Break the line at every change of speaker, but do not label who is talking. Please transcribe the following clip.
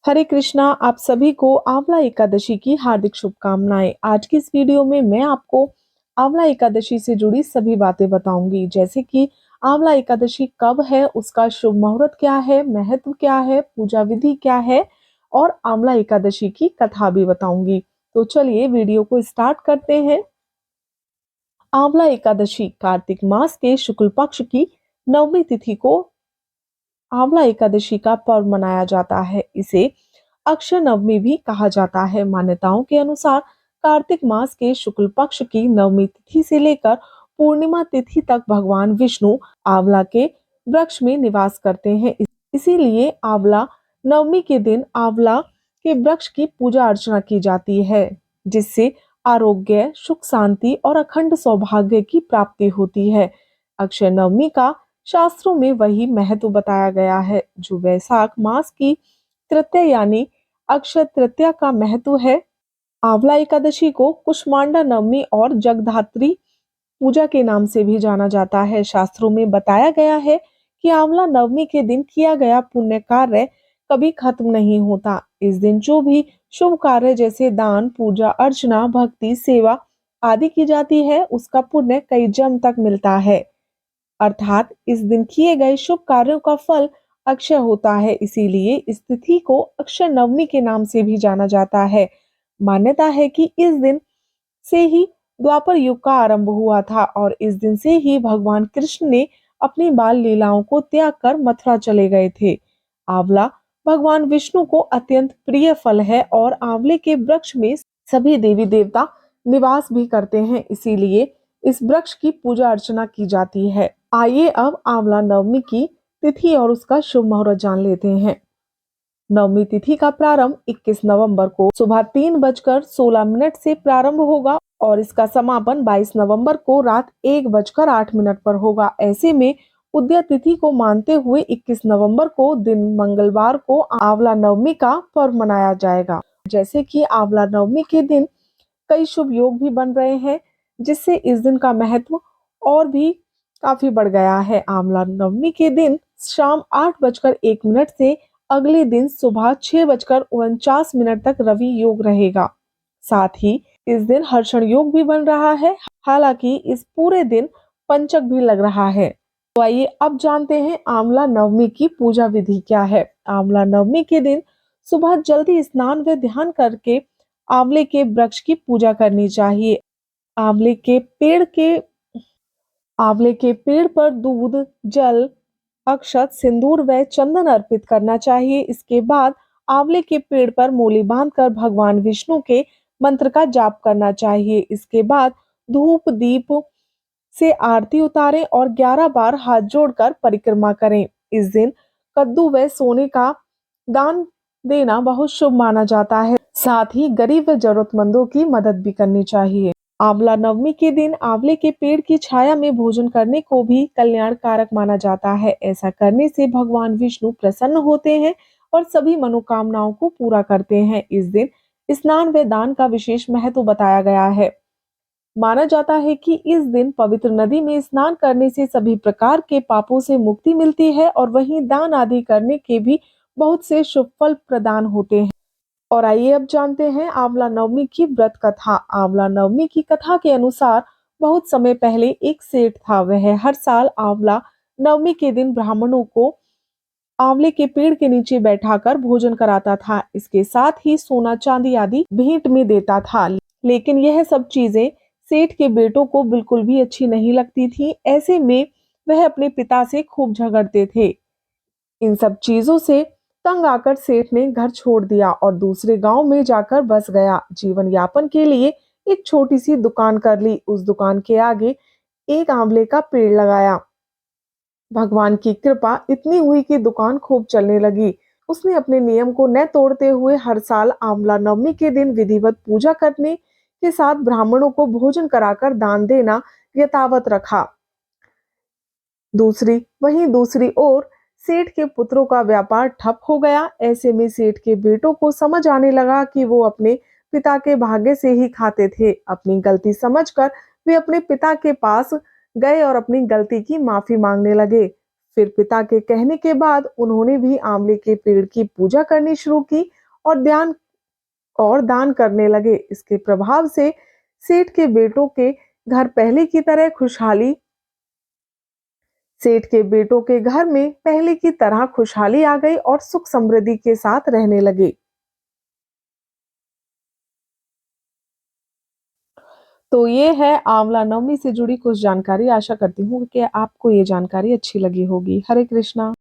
हरे कृष्णा। आप सभी को आंवला एकादशी की हार्दिक शुभकामनाएं। आज की इस वीडियो में मैं आपको आंवला एकादशी से जुड़ी सभी बातें बताऊंगी, जैसे कि आंवला एकादशी कब है, उसका शुभ मुहूर्त क्या है, महत्व क्या है, पूजा विधि क्या है और आंवला एकादशी की कथा भी बताऊंगी। तो चलिए वीडियो को स्टार्ट करते हैं। आंवला एकादशी कार्तिक मास के शुक्ल पक्ष की नवमी तिथि को आंवला एकादशी का पर्व मनाया जाता है। इसे अक्षय नवमी भी कहा जाता है। मान्यताओं के अनुसार कार्तिक मास के शुक्ल पक्ष की नवमी तिथि से लेकर पूर्णिमा तिथि तक भगवान विष्णु आंवला के वृक्ष में निवास करते हैं। इसीलिए आंवला नवमी के दिन आंवला के वृक्ष की पूजा अर्चना की जाती है, जिससे आरोग्य, सुख शांति और अखंड सौभाग्य की प्राप्ति होती है। अक्षय नवमी का शास्त्रों में वही महत्व बताया गया है जो वैशाख मास की तृतीया यानी अक्षय तृतीया का महत्व है। आंवला एकादशी को कुष्मांडा नवमी और जगधात्री पूजा के नाम से भी जाना जाता है। शास्त्रों में बताया गया है कि आंवला नवमी के दिन किया गया पुण्य कार्य कभी खत्म नहीं होता। इस दिन जो भी शुभ कार्य जैसे दान, पूजा अर्चना, भक्ति, सेवा आदि की जाती है, उसका पुण्य कई जन्म तक मिलता है। अर्थात इस दिन किए गए शुभ कार्यों का फल अक्षय होता है। इसीलिए इस तिथि को अक्षय नवमी के नाम से भी जाना जाता है। मान्यता है कि इस दिन से ही द्वापर युग का आरंभ हुआ था और इस दिन से ही भगवान कृष्ण ने अपनी बाल लीलाओं को त्याग कर मथुरा चले गए थे। आंवला भगवान विष्णु को अत्यंत प्रिय फल है और आंवले के वृक्ष में सभी देवी देवता निवास भी करते हैं। इसीलिए इस वृक्ष की पूजा अर्चना की जाती है। आइए अब आंवला नवमी की तिथि और उसका शुभ मुहूर्त जान लेते हैं। नवमी तिथि का प्रारंभ 21 नवंबर को सुबह 3:16 से प्रारंभ होगा और इसका समापन 22 नवंबर को रात 1:08 पर होगा। ऐसे में उदया तिथि को मानते हुए 21 नवंबर को दिन मंगलवार को आंवला नवमी का पर्व मनाया जाएगा। जैसे कि आंवला नवमी के दिन कई शुभ योग भी बन रहे हैं, जिससे इस दिन का महत्व और भी काफी बढ़ गया है। आंवला नवमी के दिन शाम 8:01 से अगले दिन सुबह 6:49 तक रवि योग रहेगा। साथ ही इस दिन हर्षण योग भी बन रहा है। हालांकि इस पूरे दिन पंचक भी लग रहा है। तो आइए अब जानते हैं आंवला नवमी की पूजा विधि क्या है। आंवला नवमी के दिन सुबह जल्दी स्नान व ध्यान करके आंवले के वृक्ष की पूजा करनी चाहिए। आंवले के पेड़ के आंवले के पेड़ पर दूध, जल, अक्षत, सिंदूर व चंदन अर्पित करना चाहिए। इसके बाद आंवले के पेड़ पर मोली बांधकर भगवान विष्णु के मंत्र का जाप करना चाहिए। इसके बाद धूप दीप से आरती उतारें और 11 बार हाथ जोड़कर परिक्रमा करें। इस दिन कद्दू व सोने का दान देना बहुत शुभ माना जाता है। साथ ही गरीब व जरूरतमंदों की मदद भी करनी चाहिए। आंवला नवमी के दिन आंवले के पेड़ की छाया में भोजन करने को भी कल्याण कारक माना जाता है। ऐसा करने से भगवान विष्णु प्रसन्न होते हैं और सभी मनोकामनाओं को पूरा करते हैं। इस दिन स्नान व दान का विशेष महत्व बताया गया है। माना जाता है कि इस दिन पवित्र नदी में स्नान करने से सभी प्रकार के पापों से मुक्ति मिलती है और वहीं दान आदि करने के भी बहुत से शुभ फल प्रदान होते हैं। और आइए अब जानते हैं आंवला नवमी की व्रत कथा। आंवला नवमी की कथा के अनुसार बहुत समय पहले एक सेठ था। वह हर साल आंवला नवमी के दिन ब्राह्मणों को आंवले के पेड़ के नीचे बैठाकर भोजन कराता था। इसके साथ ही सोना चांदी आदि भेंट में देता था। लेकिन यह सब चीजें सेठ के बेटों को बिल्कुल भी अच्छी नहीं लगती थी। ऐसे में वह अपने पिता से खूब झगड़ते थे। इन सब चीजों से तंग आकर सेठ ने घर छोड़ दिया और दूसरे गांव में जाकर बस गया। जीवन यापन के लिए एक छोटी सी दुकान कर ली। उस दुकान के आगे एक आंवले का पेड़ लगाया। भगवान की कृपा इतनी हुई कि दुकान खूब चलने लगी। उसने अपने नियम को न तोड़ते हुए हर साल आंवला नवमी के दिन विधिवत पूजा करने के साथ ब्राह्मणों को भोजन कराकर दान देना यथावत रखा। दूसरी ओर सेठ के पुत्रों का व्यापार ठप हो गया। ऐसे में सेठ के बेटों को समझ आने लगा कि वो अपने पिता के भाग्य से ही खाते थे। अपनी गलती समझकर वे अपने पिता के पास गए और अपनी गलती की माफी मांगने लगे। फिर पिता के कहने के बाद उन्होंने भी आंवले के पेड़ की पूजा करनी शुरू की और दान करने लगे। इसके प्रभाव से सेठ के बेटों के घर पहले की तरह खुशहाली सेठ के बेटों के घर में पहले की तरह खुशहाली आ गई और सुख समृद्धि के साथ रहने लगे। तो ये है आंवला नवमी से जुड़ी कुछ जानकारी। आशा करती हूँ कि आपको ये जानकारी अच्छी लगी होगी। हरे कृष्णा।